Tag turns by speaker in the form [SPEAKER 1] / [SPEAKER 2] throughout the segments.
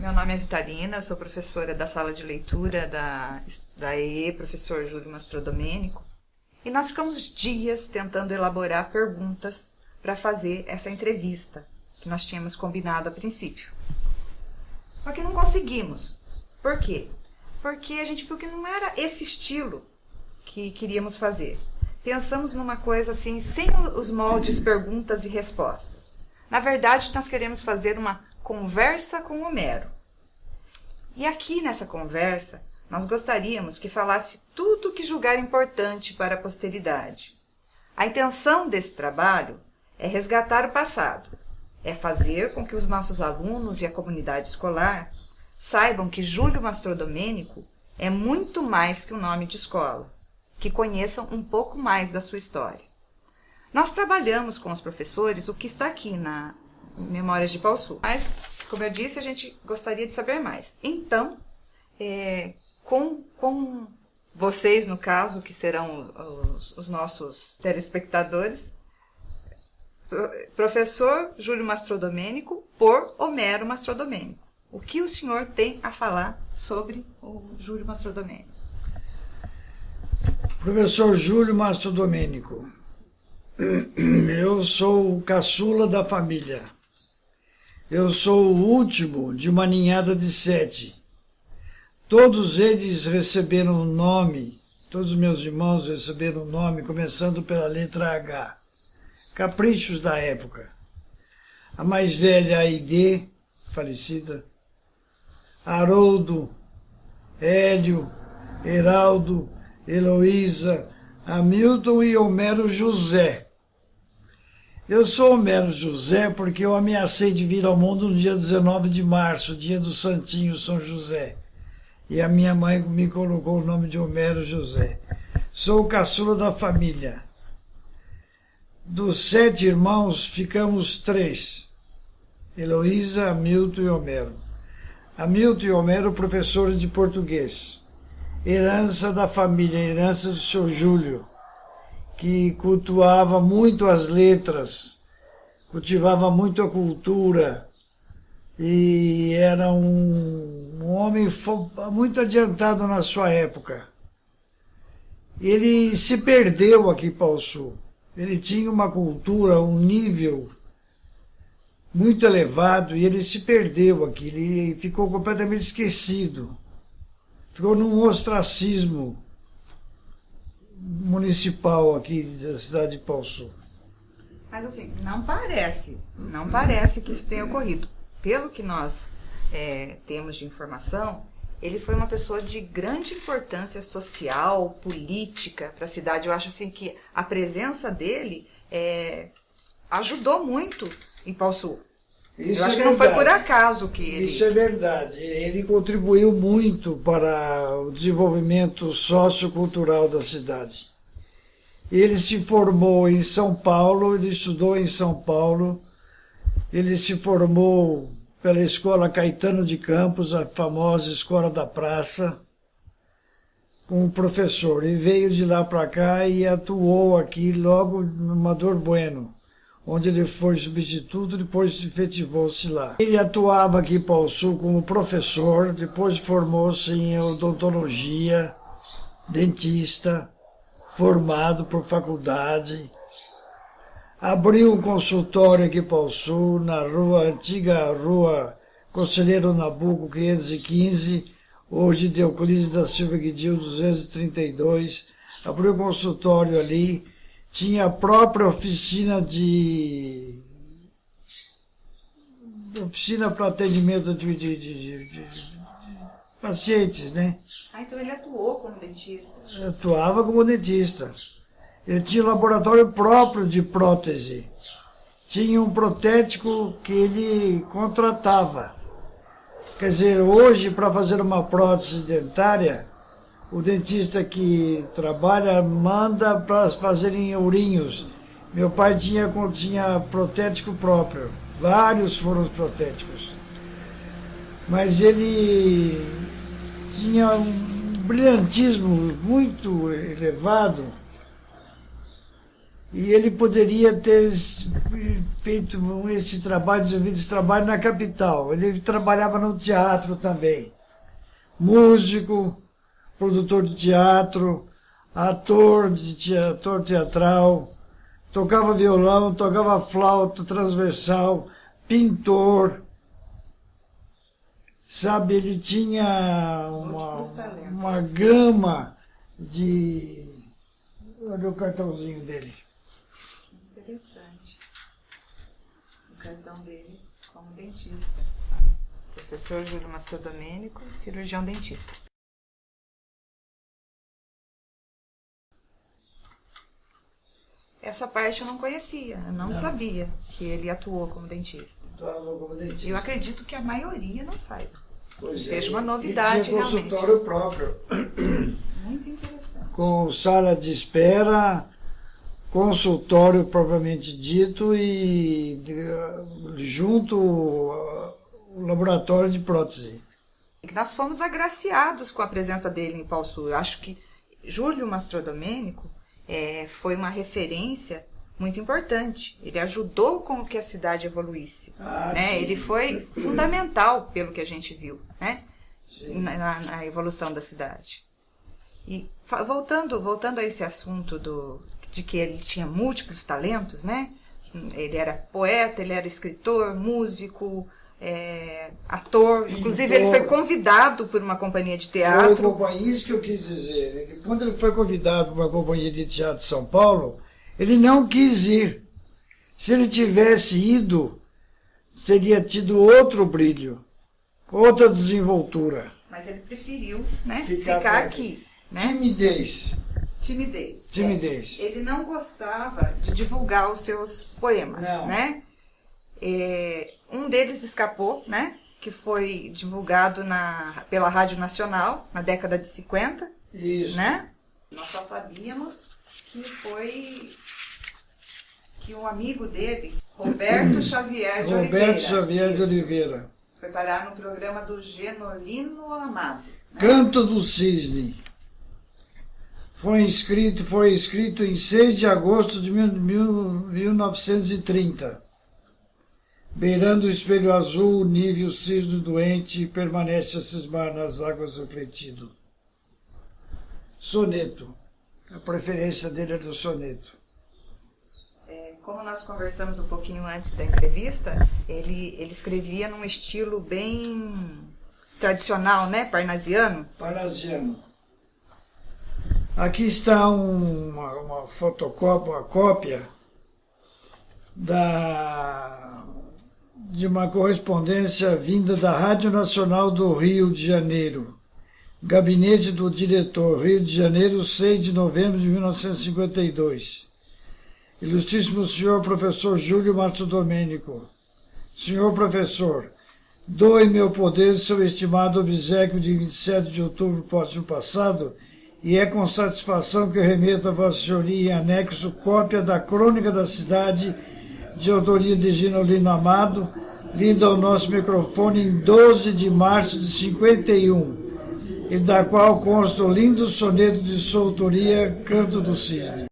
[SPEAKER 1] Meu nome é Vitalina, eu sou professora da sala de leitura da EE, professor Júlio Mastrodomênico, e nós ficamos dias tentando elaborar perguntas para fazer essa entrevista que nós tínhamos combinado a princípio. Só que não conseguimos. Por quê? Porque a gente viu que não era esse estilo que queríamos fazer. Pensamos numa coisa assim, sem os moldes perguntas e respostas. Na verdade, nós queremos fazer uma conversa com Homero. E aqui nessa conversa, nós gostaríamos que falasse tudo o que julgar importante para a posteridade. A intenção desse trabalho é resgatar o passado, é fazer com que os nossos alunos e a comunidade escolar saibam que Júlio Mastrodomênico é muito mais que um nome de escola, que conheçam um pouco mais da sua história. Nós trabalhamos com os professores o que está aqui na Memórias de Paul-Sul, mas, como eu disse, a gente gostaria de saber mais. Então, com vocês, no caso, que serão os nossos telespectadores, professor Júlio Mastrodomênico por Homero Mastrodomênico. O que o senhor tem a falar sobre o Júlio Mastrodomênico?
[SPEAKER 2] Professor Júlio Mastrodomênico, eu sou o caçula da família. Eu sou o último de uma ninhada de 7. Todos eles receberam um nome, todos os meus irmãos receberam um nome, começando pela letra H. Caprichos da época. A mais velha, Aide, falecida. Haroldo, Hélio, Heraldo, Heloísa, Hamilton e Homero José. Eu sou Homero José porque eu ameacei de vir ao mundo no dia 19 de março, dia do Santinho São José. E a minha mãe me colocou o nome de Homero José. Sou o caçula da família. Dos 7 irmãos, ficamos 3. Heloísa, Hamilton e Homero. Hamilton e Homero, professores de português. Herança da família, herança do seu Júlio, que cultuava muito as letras, cultivava muito a cultura e era um homem muito adiantado na sua época. Ele se perdeu aqui em Paul-Sul. Ele tinha uma cultura, um nível muito elevado e ele se perdeu aqui, ele ficou completamente esquecido. Ficou num ostracismo municipal aqui da cidade de Paul-Sul.
[SPEAKER 1] Mas assim, não parece que isso tenha ocorrido. Pelo que nós temos de informação, ele foi uma pessoa de grande importância social, política para a cidade. Eu acho assim que a presença dele ajudou muito em Paul-Sul. Eu acho que não foi por acaso que ele...
[SPEAKER 2] Isso é verdade. Ele contribuiu muito para o desenvolvimento sociocultural da cidade. Ele se formou em São Paulo, ele estudou em São Paulo, ele se formou pela Escola Caetano de Campos, a famosa Escola da Praça, como professor. E veio de lá para cá e atuou aqui logo no Amador Bueno, onde ele foi substituto, depois efetivou-se lá. Ele atuava aqui em Paul-Sul como professor, depois formou-se em odontologia, dentista, formado por faculdade. Abriu um consultório aqui em Paul-Sul, na antiga rua Conselheiro Nabuco 515, hoje de Euclides da Silva Guidil 232. Abriu um consultório ali. Tinha a própria oficina para atendimento de pacientes, né?
[SPEAKER 1] Então ele atuou como dentista?
[SPEAKER 2] Atuava como dentista. Ele tinha um laboratório próprio de prótese. Tinha um protético que ele contratava. Quer dizer, hoje, para fazer uma prótese dentária, o dentista que trabalha manda para fazerem ourinhos. Meu pai tinha protético próprio. Vários foram os protéticos. Mas ele tinha um brilhantismo muito elevado E ele poderia ter feito esse trabalho, desenvolvido esse trabalho na capital. Ele trabalhava no teatro também. Músico, produtor de teatro, ator teatral, tocava violão, tocava flauta transversal, pintor. Sabe, ele tinha uma gama de... Olha o cartãozinho dele.
[SPEAKER 1] Interessante. O cartão dele como dentista. Professor Júlio Mastrodomênico, cirurgião dentista. Essa parte eu não conhecia, eu não sabia que ele atuou como dentista.
[SPEAKER 2] Atuava como dentista.
[SPEAKER 1] Eu acredito que a maioria não saiba.
[SPEAKER 2] Pois
[SPEAKER 1] Seja
[SPEAKER 2] é,
[SPEAKER 1] uma novidade,
[SPEAKER 2] ele tinha consultório próprio.
[SPEAKER 1] Muito interessante.
[SPEAKER 2] Com sala de espera, consultório propriamente dito e junto o laboratório de prótese.
[SPEAKER 1] Nós fomos agraciados com a presença dele em Paulsu. Eu acho que Júlio Mastrodomênico foi uma referência muito importante. Ele ajudou com que a cidade evoluísse. Né? Ele foi fundamental pelo que a gente viu, né? Na evolução da cidade. E voltando a esse assunto de que ele tinha múltiplos talentos, né? Ele era poeta, ele era escritor, músico, ator. Inclusive ele foi convidado por uma companhia de teatro.
[SPEAKER 2] Isso que eu quis dizer. Quando ele foi convidado por uma companhia de teatro de São Paulo, ele não quis ir. Se ele tivesse ido, teria tido outro brilho, outra desenvoltura.
[SPEAKER 1] Mas ele preferiu, né, ficar aqui. Né?
[SPEAKER 2] Timidez.
[SPEAKER 1] Ele não gostava de divulgar os seus poemas, né? Um deles escapou, né? Que foi divulgado pela Rádio Nacional na década de 50.
[SPEAKER 2] Isso.
[SPEAKER 1] Né? Nós só sabíamos que um amigo dele, Roberto Xavier de
[SPEAKER 2] Oliveira,
[SPEAKER 1] foi parar no programa do Genolino Amado. Né?
[SPEAKER 2] Canto do Cisne. Foi escrito em 6 de agosto de 1930. Beirando o espelho azul, nível cisne doente, permanece a cismar nas águas refletido. Soneto. A preferência dele é do soneto.
[SPEAKER 1] Como nós conversamos um pouquinho antes da entrevista, ele escrevia num estilo bem tradicional, né? Parnasiano.
[SPEAKER 2] Parnasiano. Aqui está uma fotocópia, uma cópia de uma correspondência vinda da Rádio Nacional do Rio de Janeiro. Gabinete do Diretor, Rio de Janeiro, 6 de novembro de 1952. Ilustríssimo senhor professor Júlio Mastrodomênico. Senhor professor, doe meu poder seu estimado obséquio de 27 de outubro do próximo passado, e é com satisfação que eu remeto a Vossa Senhoria em anexo cópia da Crônica da Cidade, de autoria de Genolino Amado, lida ao nosso microfone em 12 de março de 51, e da qual consta o lindo soneto de sua autoria, Canto do Cisne.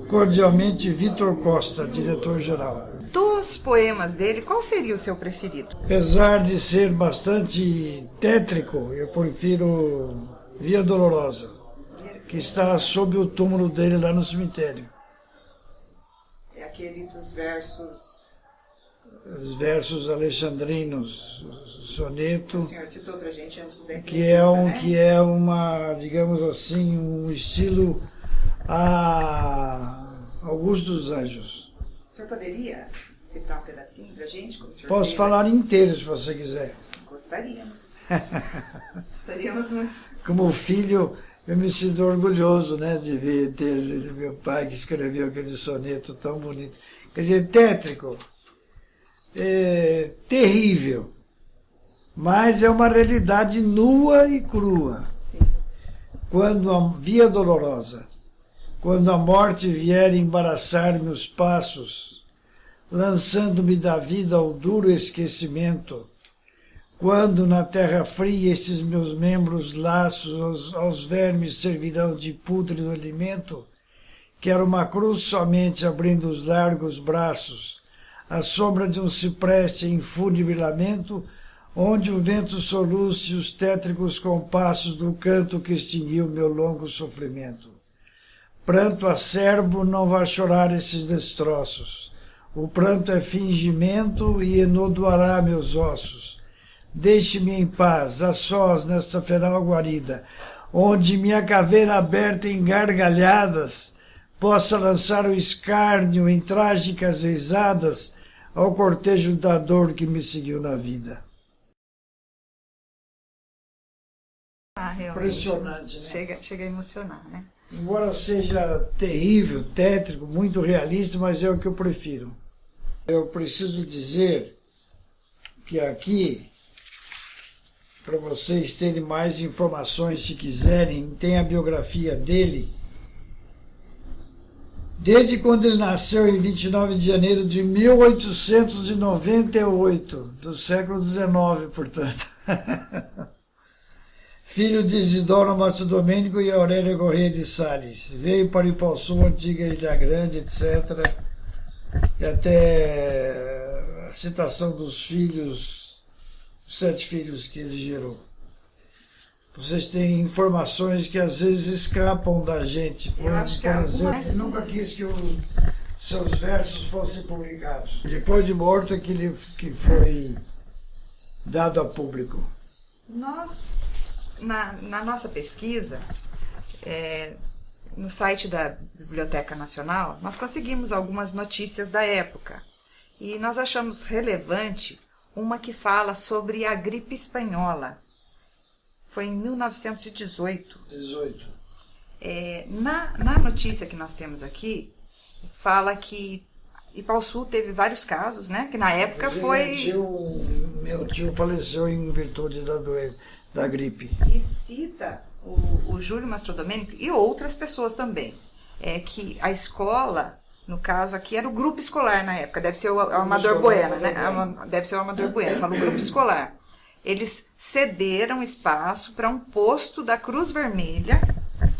[SPEAKER 2] Cordialmente, Vitor Costa, diretor-geral.
[SPEAKER 1] Dos poemas dele, qual seria o seu preferido?
[SPEAKER 2] Apesar de ser bastante tétrico, eu prefiro Via Dolorosa, que está sob o túmulo dele lá no cemitério.
[SPEAKER 1] É aquele dos versos...
[SPEAKER 2] Os versos alexandrinos, soneto...
[SPEAKER 1] O senhor citou pra gente antes da entrevista,
[SPEAKER 2] que é uma, digamos assim, um estilo a Augusto dos Anjos.
[SPEAKER 1] O senhor poderia citar um pedacinho pra gente? Como o senhor
[SPEAKER 2] Posso
[SPEAKER 1] fez
[SPEAKER 2] falar
[SPEAKER 1] aqui?
[SPEAKER 2] inteiro, se você quiser.
[SPEAKER 1] Gostaríamos. Gostaríamos muito.
[SPEAKER 2] Como filho, eu me sinto orgulhoso, né, de ter meu pai que escreveu aquele soneto tão bonito. Quer dizer, tétrico, terrível, mas é uma realidade nua e crua.
[SPEAKER 1] Sim.
[SPEAKER 2] Quando a Via Dolorosa, quando a morte vier embaraçar-me os passos, lançando-me da vida ao duro esquecimento, quando na terra fria estes meus membros laços aos vermes servirão de pútrido alimento, Quero uma cruz somente abrindo os largos braços, à sombra de um cipreste em fúnebre lamento, onde o vento soluce os tétricos compassos do canto que extinguiu meu longo sofrimento. Pranto acerbo não vai chorar esses destroços. O pranto é fingimento e enodoará meus ossos. Deixe-me em paz, a sós, nesta feral guarida, onde minha caveira aberta em gargalhadas possa lançar o escárnio em trágicas risadas ao cortejo da dor que me seguiu na vida. Impressionante, né?
[SPEAKER 1] Chega a emocionar, né?
[SPEAKER 2] Embora seja terrível, tétrico, muito realista, mas é o que eu prefiro. Eu preciso dizer que aqui, para vocês terem mais informações se quiserem, tem a biografia dele. Desde quando ele nasceu em 29 de janeiro de 1898, do século XIX, portanto. Filho de Isidoro Mastro Domênico e Aurélia Corrêa de Sales. Veio para Ipaussu, antiga Ilha Grande, etc. E até a citação dos filhos, 7 filhos que ele gerou. Vocês têm informações que às vezes escapam da gente. Por exemplo, ele nunca quis que os seus versos fossem publicados. Depois de morto é que foi dado a público.
[SPEAKER 1] Nós, na nossa pesquisa, no site da Biblioteca Nacional, nós conseguimos algumas notícias da época. E nós achamos relevante uma que fala sobre a gripe espanhola. Foi em 1918. Na notícia que nós temos aqui, fala que Ipaussu teve vários casos, né? Que na época foi...
[SPEAKER 2] Meu tio faleceu em virtude da gripe.
[SPEAKER 1] E cita o Júlio Mastro Domênico e outras pessoas também. Que a escola, no caso aqui, era o grupo escolar na época. Deve ser o Amador Bueno, né? Deve ser o Amador Bueno, fala o grupo escolar. Eles cederam espaço para um posto da Cruz Vermelha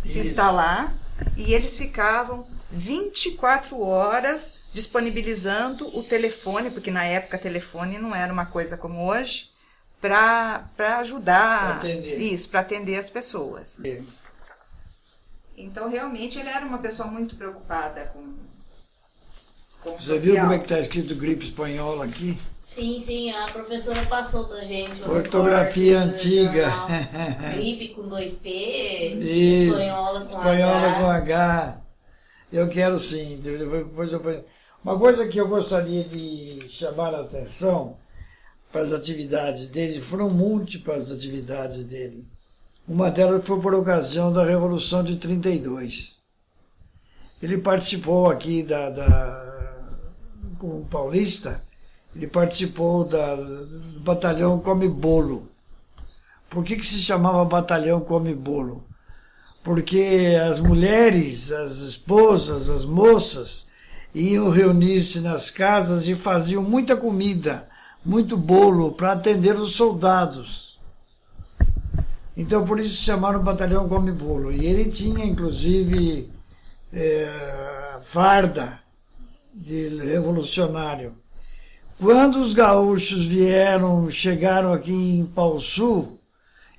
[SPEAKER 1] se instalar e eles ficavam 24 horas disponibilizando o telefone, porque na época telefone não era uma coisa como hoje, para ajudar, para atender as pessoas. Então, realmente, ele era uma pessoa muito preocupada com o
[SPEAKER 2] social. Você viu como é que está escrito gripe espanhola aqui?
[SPEAKER 3] Sim, a professora passou pra gente.
[SPEAKER 2] Fotografia antiga.
[SPEAKER 3] Gripe com 2P,
[SPEAKER 2] Isso,
[SPEAKER 3] espanhola
[SPEAKER 2] com H. Eu quero sim. Depois uma coisa que eu gostaria de chamar a atenção para as atividades dele, foram múltiplas atividades dele. Uma delas foi por ocasião da Revolução de 32. Ele participou aqui como paulista, ele participou do Batalhão Come Bolo. Por que se chamava Batalhão Come Bolo? Porque as mulheres, as esposas, as moças, iam reunir-se nas casas e faziam muita comida, muito bolo, para atender os soldados. Então, por isso se chamaram Batalhão Come Bolo. E ele tinha, inclusive, farda de revolucionário. Quando os gaúchos chegaram aqui em Ipaussu,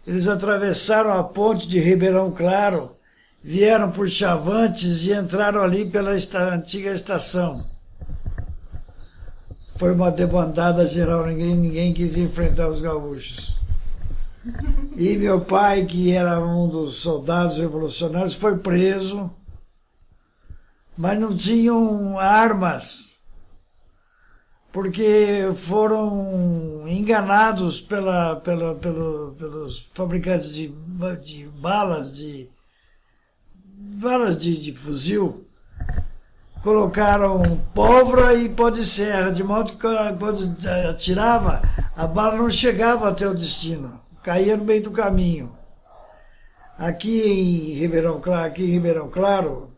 [SPEAKER 2] eles atravessaram a ponte de Ribeirão Claro, vieram por Chavantes e entraram ali pela antiga estação. Foi uma debandada geral, ninguém quis enfrentar os gaúchos. E meu pai, que era um dos soldados revolucionários, foi preso, mas não tinham armas, porque foram enganados pelos fabricantes de balas de fuzil. Colocaram pólvora e pó de serra, de modo que quando atirava, a bala não chegava até o destino, caía no meio do caminho. Aqui em Ribeirão Claro,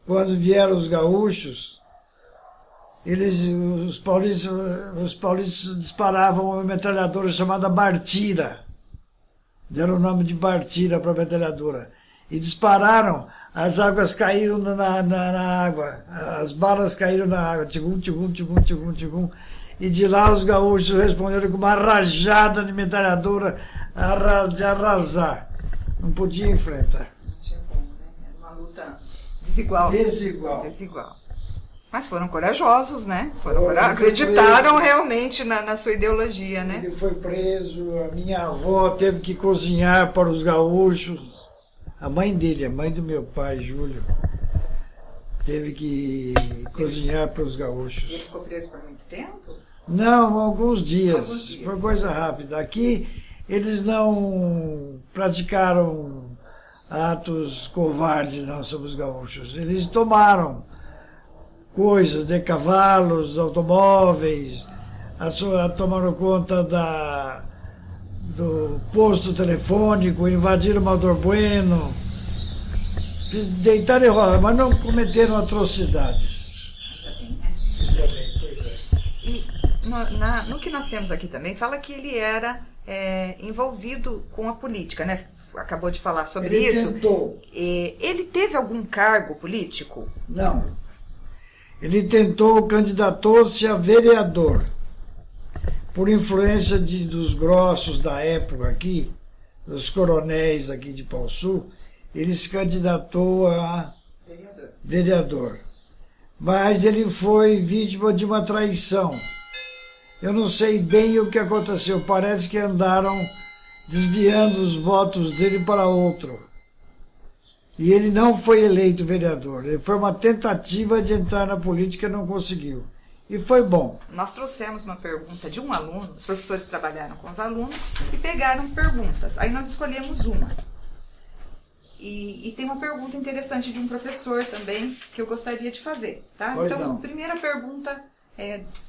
[SPEAKER 2] quando vieram os gaúchos, os paulistas disparavam uma metralhadora chamada Bartira. Deram o nome de Bartira para a metralhadora. E dispararam, as águas caíram na água, as balas caíram na água, tchugum, tchugum, tchugum, tchugum, tchugum. E de lá os gaúchos responderam com uma rajada de metralhadora de arrasar. Não podia enfrentar.
[SPEAKER 1] Não tinha como, né? Era uma luta desigual.
[SPEAKER 2] Desigual.
[SPEAKER 1] Mas foram corajosos, né?
[SPEAKER 2] preso.
[SPEAKER 1] Acreditaram realmente na sua ideologia, né?
[SPEAKER 2] Ele foi preso, a minha avó teve que cozinhar para os gaúchos. A mãe dele, a mãe do meu pai, Júlio, teve que cozinhar para os
[SPEAKER 1] Ele
[SPEAKER 2] gaúchos.
[SPEAKER 1] ficou preso por muito tempo?
[SPEAKER 2] Não, alguns dias. Foi coisa rápida. Aqui eles não praticaram atos covardes não, sobre os gaúchos. Eles tomaram coisas de cavalos, automóveis, tomaram conta do posto telefônico, invadiram Maldur Bueno, deitaram e rolaram, mas não cometeram atrocidades.
[SPEAKER 1] E no que nós temos aqui também, fala que ele era envolvido com a política, né? Acabou de falar sobre isso.
[SPEAKER 2] Tentou.
[SPEAKER 1] Ele teve algum cargo político?
[SPEAKER 2] Não. Ele candidatou-se a vereador. Por influência dos grossos da época aqui, dos coronéis aqui de Pau Sul, ele se candidatou a vereador. Mas ele foi vítima de uma traição. Eu não sei bem o que aconteceu. Parece que andaram desviando os votos dele para outro. E ele não foi eleito vereador. Ele foi uma tentativa de entrar na política e não conseguiu. E foi bom.
[SPEAKER 1] Nós trouxemos uma pergunta de um aluno, os professores trabalharam com os alunos e pegaram perguntas. Aí nós escolhemos uma. E tem uma pergunta interessante de um professor também que eu gostaria de fazer, tá?
[SPEAKER 2] Pois
[SPEAKER 1] então,
[SPEAKER 2] não.
[SPEAKER 1] primeira pergunta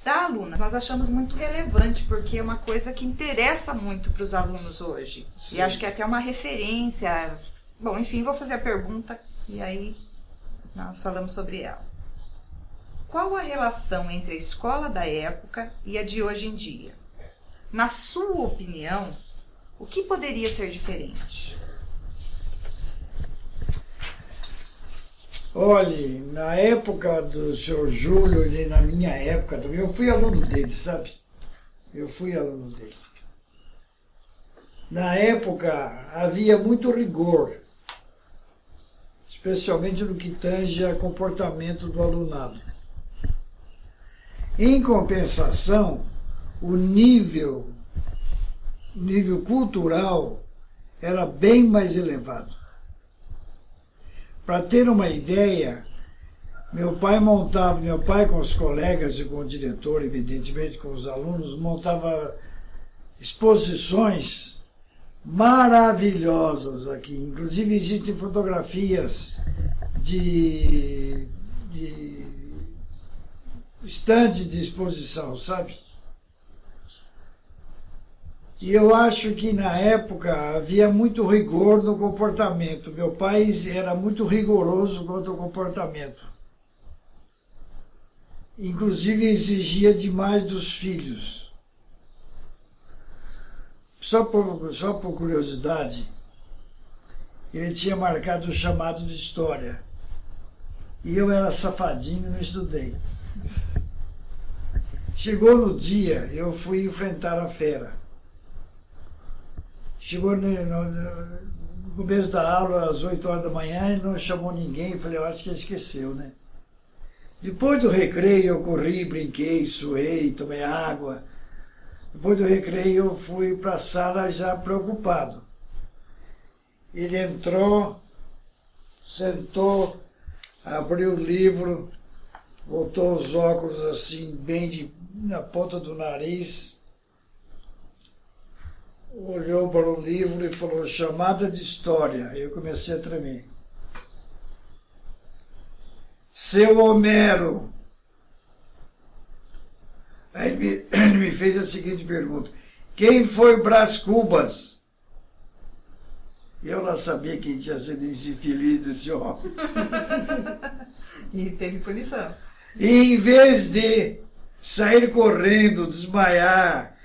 [SPEAKER 1] da aluna. Nós achamos muito relevante, porque é uma coisa que interessa muito para os alunos hoje.
[SPEAKER 2] Sim.
[SPEAKER 1] E acho que é até uma referência. Bom, enfim, vou fazer a pergunta e aí nós falamos sobre ela. Qual a relação entre a escola da época e a de hoje em dia? Na sua opinião, o que poderia ser diferente?
[SPEAKER 2] Olhe, na época do senhor Júlio e na minha época também, eu fui aluno dele, sabe? Eu fui aluno dele. Na época havia muito rigor, especialmente no que tange a comportamento do alunado. Em compensação, o nível cultural era bem mais elevado. Para ter uma ideia, meu pai com os colegas e com o diretor, evidentemente com os alunos, montava exposições maravilhosas aqui. Inclusive existem fotografias de estantes de exposição, sabe? E eu acho que na época havia muito rigor no comportamento. Meu pai era muito rigoroso quanto ao comportamento. Inclusive exigia demais dos filhos. Só por curiosidade, ele tinha marcado o chamado de história. E eu era safadinho e não estudei. Chegou no dia, eu fui enfrentar a fera. Chegou no começo da aula, às 8 horas da manhã, e não chamou ninguém. Falei, eu acho que ele esqueceu, né? Depois do recreio, eu corri, brinquei, suei, tomei água. Depois do recreio, eu fui para a sala já preocupado. Ele entrou, sentou, abriu o livro, botou os óculos assim, bem na ponta do nariz, olhou para o livro e falou, chamada de história. Eu comecei a tremer. Seu Homero. Aí ele me fez a seguinte pergunta. Quem foi Brás Cubas? Eu não sabia quem tinha sido esse infeliz desse homem.
[SPEAKER 1] E teve punição.
[SPEAKER 2] E em vez de sair correndo, desmaiar,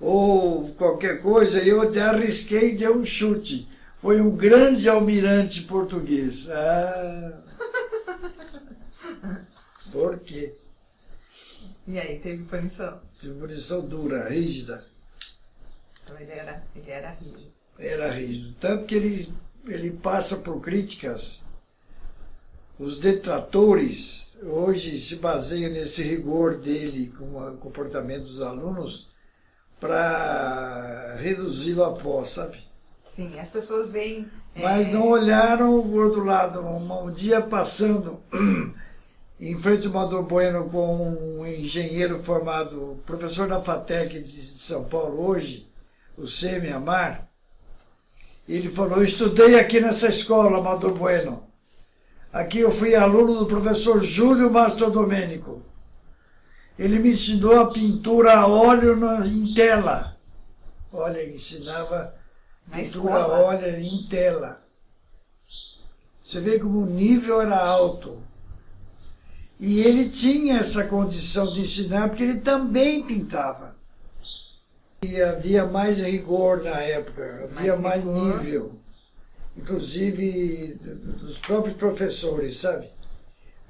[SPEAKER 2] ou qualquer coisa, eu até arrisquei e dei um chute. foi um grande almirante português. Ah, por quê?
[SPEAKER 1] E aí, teve punição?
[SPEAKER 2] Tive punição dura, rígida.
[SPEAKER 1] Então ele era rígido.
[SPEAKER 2] Era rígido. Tanto que ele passa por críticas. Os detratores hoje se baseiam nesse rigor dele com o comportamento dos alunos para reduzi-lo a pó, sabe?
[SPEAKER 1] Sim, as pessoas veem...
[SPEAKER 2] Mas não olharam o outro lado. Um dia passando em frente ao Amador Bueno com um engenheiro formado, professor da FATEC de São Paulo hoje, o Semi Amar, ele falou: eu estudei aqui nessa escola, Amador Bueno. Aqui eu fui aluno do professor Júlio Mastrodomênico. Ele me ensinou a pintura a óleo em tela. Olha, ensinava pintura a óleo em tela. Você vê como o nível era alto. E ele tinha essa condição de ensinar porque ele também pintava. E havia mais rigor na época, havia mais nível. Inclusive dos próprios professores, sabe?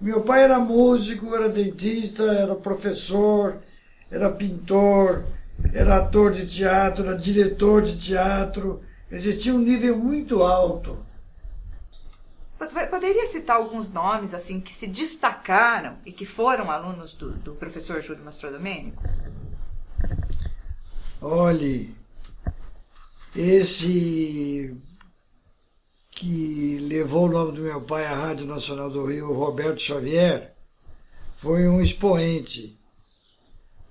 [SPEAKER 2] Meu pai era músico, era dentista, era professor, era pintor, era ator de teatro, era diretor de teatro. Quer dizer, tinha um nível muito alto.
[SPEAKER 1] Poderia citar alguns nomes assim que se destacaram e que foram alunos do professor Júlio Mastrodomênico?
[SPEAKER 2] Olhe, esse que levou o nome do meu pai à Rádio Nacional do Rio, Roberto Xavier, foi um expoente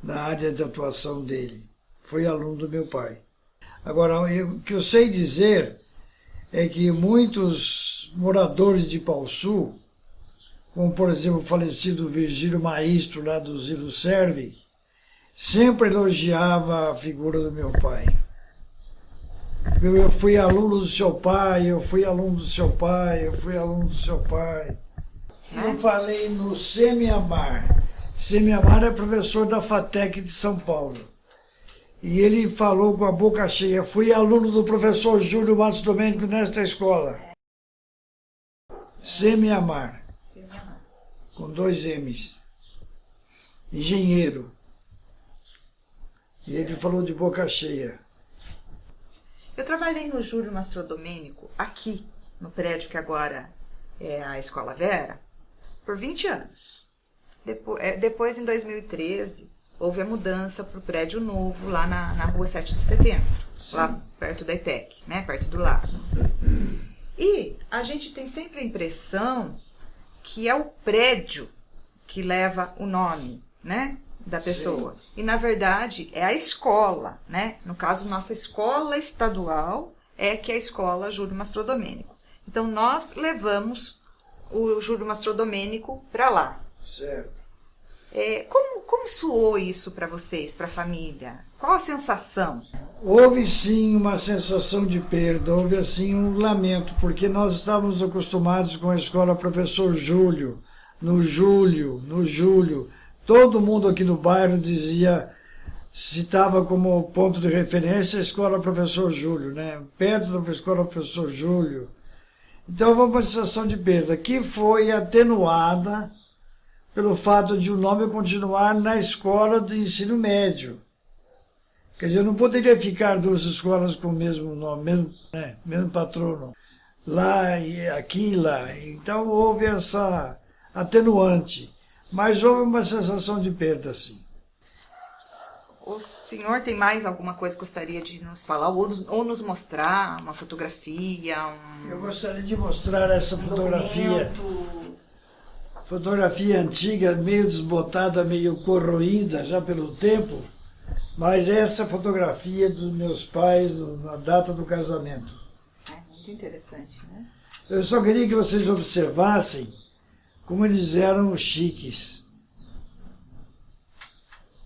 [SPEAKER 2] na área de atuação dele. Foi aluno do meu pai. Agora, o que eu sei dizer é que muitos moradores de Pauçu, como por exemplo o falecido Virgílio Maestro lá do Zilo Serve, sempre elogiava a figura do meu pai. Eu fui aluno do seu pai, eu fui aluno do seu pai, eu fui aluno do seu pai. Eu falei no Semi Amar. Semi Amar é professor da FATEC de São Paulo. E ele falou com a boca cheia: fui aluno do professor Júlio Mastrodomênico nesta escola. Semi Amar. Com 2 M's. Engenheiro. E ele falou de boca cheia.
[SPEAKER 1] Eu trabalhei no Júlio Mastrodomênico, aqui, no prédio que agora é a Escola Vera, por 20 anos. Depois, em 2013, houve a mudança para o prédio novo, lá na rua 7 de Setembro, sim, lá perto da ETEC, né, perto do lago. E a gente tem sempre a impressão que é o prédio que leva o nome, né, da pessoa. Sim. E, na verdade, é a escola, né? No caso, nossa escola estadual é que é a escola Júlio Mastrodomênico. Então, nós levamos o Júlio Mastrodomênico para lá.
[SPEAKER 2] Certo.
[SPEAKER 1] Como soou isso para vocês, para a família? Qual a sensação?
[SPEAKER 2] Houve, sim, uma sensação de perda, houve, assim, um lamento, porque nós estávamos acostumados com a escola Professor Júlio, no Júlio. Todo mundo aqui no bairro citava como ponto de referência a escola Professor Júlio, né? Perto da escola Professor Júlio. Então houve uma sensação de perda, que foi atenuada pelo fato de o nome continuar na escola de ensino médio. Quer dizer, não poderia ficar 2 escolas com o mesmo nome, mesmo patrono, lá e aqui lá. Então houve essa atenuante. Mas houve uma sensação de perda, sim.
[SPEAKER 1] O senhor tem mais alguma coisa que gostaria de nos falar ou nos mostrar? Uma fotografia?
[SPEAKER 2] Eu gostaria de mostrar essa fotografia.
[SPEAKER 1] Documento.
[SPEAKER 2] Fotografia antiga, meio desbotada, meio corroída já pelo tempo. Mas essa fotografia dos meus pais na data do casamento.
[SPEAKER 1] Muito interessante, né?
[SPEAKER 2] Eu só queria que vocês observassem como eles eram chiques.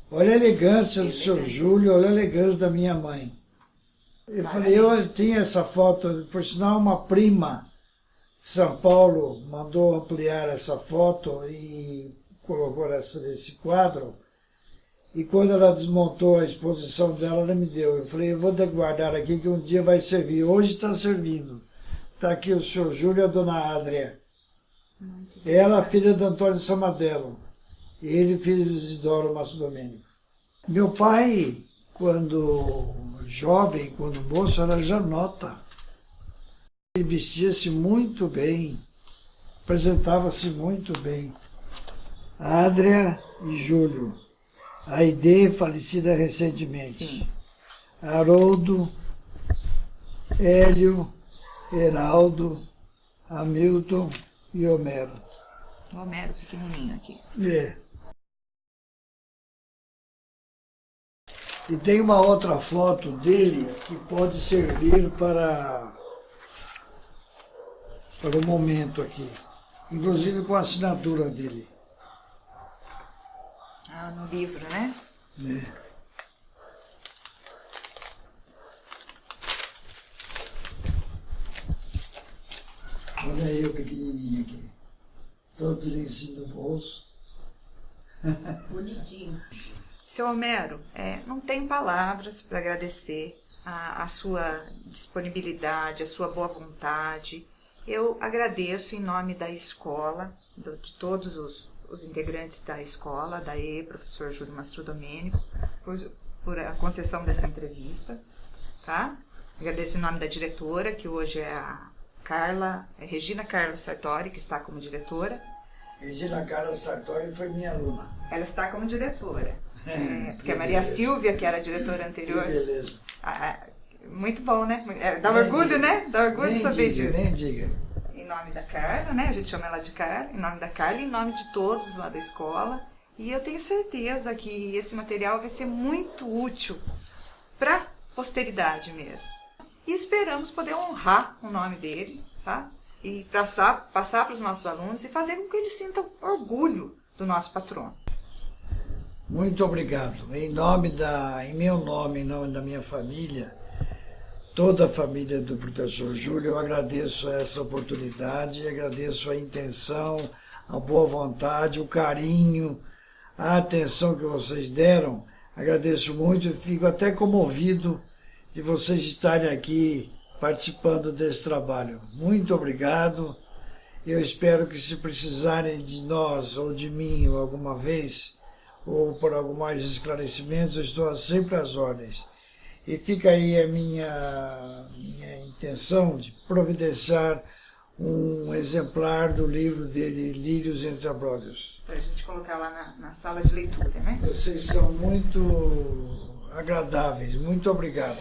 [SPEAKER 2] Olha a elegância do seu Júlio, olha a elegância da minha mãe. Eu falei, eu tinha essa foto, por sinal uma prima de São Paulo mandou ampliar essa foto e colocou esse quadro. E quando ela desmontou a exposição dela, ela me deu. Eu falei, eu vou guardar aqui que um dia vai servir. Hoje está servindo. Está aqui o senhor Júlio e a dona Adria. Ela, filha do Antônio Samadelo. E ele, filho de Isidoro Mastro Domênico. Meu pai, quando jovem, quando moço, era janota. Ele vestia-se muito bem, apresentava-se muito bem. Adria e Júlio. Aide, falecida recentemente.
[SPEAKER 1] Sim.
[SPEAKER 2] Haroldo, Hélio, Heraldo, Hamilton e Homero.
[SPEAKER 1] O Homero pequenininho aqui.
[SPEAKER 2] É. E tem uma outra foto dele que pode servir para o momento aqui. Inclusive com a assinatura dele.
[SPEAKER 1] Ah, no livro, né?
[SPEAKER 2] É. Olha eu pequenininho aqui. Todo lencinho no bolso.
[SPEAKER 3] Bonitinho.
[SPEAKER 1] Seu Homero, não tem palavras para agradecer a sua disponibilidade, a sua boa vontade. Eu agradeço em nome da escola, de todos os integrantes da escola, da EE, professor Júlio Mastro Domênico, por a concessão dessa entrevista, tá? Agradeço em nome da diretora, que hoje é a Regina Carla Sartori, que está como diretora.
[SPEAKER 2] Regina Carla Sartori foi minha aluna.
[SPEAKER 1] Ela está como diretora. Porque a Maria Silvia, que era a diretora anterior.
[SPEAKER 2] Que beleza.
[SPEAKER 1] Muito bom, né? Dá orgulho, né? Dá orgulho de saber disso.
[SPEAKER 2] Nem diga.
[SPEAKER 1] Em nome da Carla, né? A gente chama ela de Carla. Em nome da Carla e em nome de todos lá da escola. E eu tenho certeza que esse material vai ser muito útil para a posteridade mesmo. E esperamos poder honrar o nome dele, tá? E passar para os nossos alunos e fazer com que eles sintam orgulho do nosso patrono.
[SPEAKER 2] Muito obrigado. Em meu nome, em nome da minha família, toda a família do professor Júlio, eu agradeço essa oportunidade, agradeço a intenção, a boa vontade, o carinho, a atenção que vocês deram. Agradeço muito e fico até comovido de vocês estarem aqui participando desse trabalho. Muito obrigado. Eu espero que, se precisarem de nós ou de mim ou alguma vez, ou por algum mais esclarecimentos, eu estou sempre às ordens. E fica aí a minha intenção de providenciar um exemplar do livro dele, Lírios entre Abrolhos.
[SPEAKER 1] Para a gente colocar lá na sala de leitura, né?
[SPEAKER 2] Vocês são muito agradáveis. Muito obrigado.